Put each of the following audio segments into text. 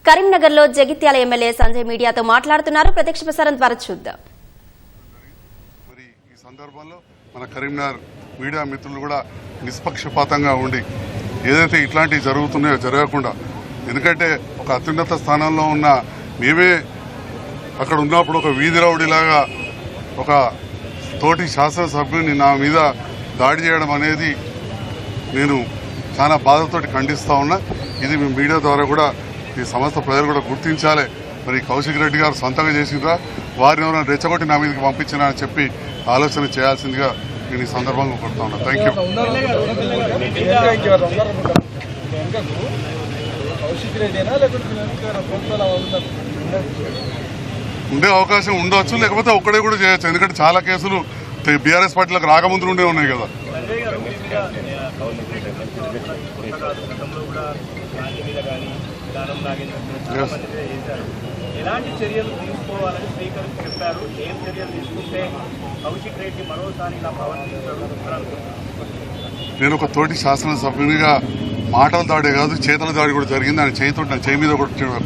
కరీంనగర్ లో జగిత్యాల ఎమ్మెల్యే సంజయ్ మీడియాతో మాట్లాడుతున్నారు. ప్రత్యక్ష ప్రసారం ద్వారా చూద్దాం. మరి ఈ సందర్భంలో మన కరీంనగర్ మీడియా మిత్రులు కూడా నిష్పక్షపాతంగా ఉండి ఏదైతే ఇట్లాంటివి జరుగుతున్నాయో జరగకుండా, ఎందుకంటే ఒక అత్యున్నత స్థానంలో ఉన్న మేమే అక్కడ ఉన్నప్పుడు ఒక వీధి రౌడీలాగా ఒక తోటి శాసనసభ్యుని నా మీద దాడి చేయడం అనేది నేను చాలా బాధతోటి ఖండిస్తా ఉన్నా. ఇది మీ మీడియా ద్వారా కూడా ఈ సమస్త ప్రజలు కూడా గుర్తించాలి. మరి కౌశిక్ రెడ్డి గారు సొంతంగా చేసిండ్రా, వారిని ఎవరైనా రెచ్చగొట్టి నా మీదకి పంపించినా అని చెప్పి ఆలోచన చేయాల్సిందిగా నేను ఈ సందర్భంగా కోరుతా ఉన్నా. Thank you. ఉండే అవకాశం ఉండవచ్చు, లేకపోతే ఒక్కడే కూడా చేయొచ్చు. ఎందుకంటే చాలా కేసులు బీఆర్ఎస్ పార్టీలకు రాకముందు ఉండే ఉన్నాయి కదా. ఎలాంటి చర్యలు తీసుకోవాలని స్పీకర్ చెప్పారు? ఏం చర్యలు తీసుకుంటే కౌశిక్ రెడ్డి మరోసారి ఇలా ప్రవర్తించారు? నేను ఒక తోటి శాసనసభ్యునిగా మాటల దాడే కాదు, చేతుల దాడి కూడా జరిగింది. ఆయన చేతితో నా చేయి మీద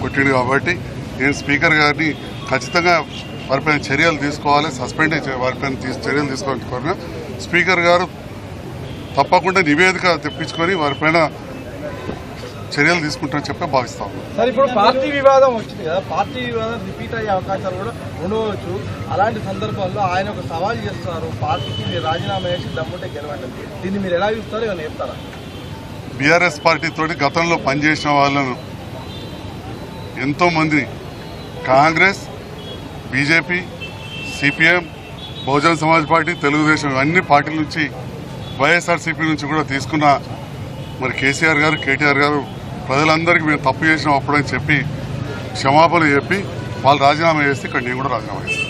కొట్టిండు కాబట్టి నేను స్పీకర్ గారిని ఖచ్చితంగా వారిపైన చర్యలు తీసుకోవాలి, సస్పెండ్ వారిపైన చర్యలు తీసుకోవాలని కోరిన స్పీకర్ గారు తప్పకుండా నివేదిక తెప్పించుకొని వారిపైన చర్యలు తీసుకుంటారని చెప్పి భావిస్తాం. సార్, ఇప్పుడు పార్టీ వివాదం వచ్చింది కదా, పార్టీ వివాదం రిపీట్ అయ్యే అవకాశాలు కూడా ఉండవచ్చు. అలాంటి సందర్భంలో ఆయన ఒక సవాల్ చేస్తున్నారు, పార్టీకి మీరు రాజీనామా చేసి దమ్ముంటే గెలవండి. దీన్ని మీరు ఎలా చూస్తారో ఏమైనా చెప్తారా? బీఆర్ఎస్ పార్టీతో గతంలో పనిచేసిన వాళ్ళను ఎంతో మంది Congress, BJP, CPM, Bahujan Samaj party, Telugu Desam అన్ని పార్టీల నుంచి, వైఎస్ఆర్సీపీ నుంచి కూడా తీసుకున్న మరి కేసీఆర్ గారు, కేటీఆర్ గారు ప్రజలందరికీ మేము తప్పు చేసినాం అప్పుడని చెప్పి క్షమాపణ చెప్పి వాళ్ళు రాజీనామా చేస్తే ఇక్కడ నేను కూడా రాజీనామా చేస్తాను.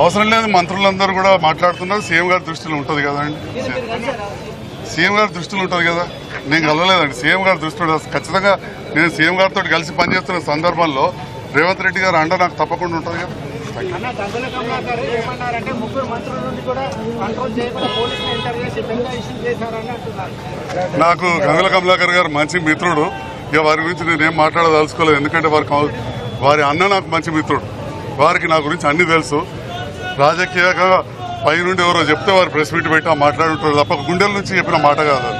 అవసరం లేదు, మంత్రులందరూ కూడా మాట్లాడుతున్నారు. సీఎం గారి దృష్టిలో ఉంటుంది కదండి, సీఎం గారి దృష్టిలో ఉంటుంది కదా. నేను కలవలేదండి, సీఎం గారి దృష్టిలో ఖచ్చితంగా నేను సీఎం గారితో కలిసి పనిచేస్తున్న సందర్భంలో రేవంత్ రెడ్డి గారు అండ నాకు తప్పకుండా ఉంటుంది కదా. నాకు గంగుల కమలాకర్ గారు మంచి మిత్రుడు. ఇక వారి గురించి నేనేం మాట్లాడదలుచుకోలేదు, ఎందుకంటే వారి అన్న నాకు మంచి మిత్రుడు. వారికి నా గురించి అన్ని తెలుసు. రాజకీయంగా పైనుండి ఎవరో చెప్తే వారు ప్రెస్ మీట్ పెట్టి మాట్లాడుంటారు తప్ప గుండెల నుంచి చెప్పిన మాట కాదు.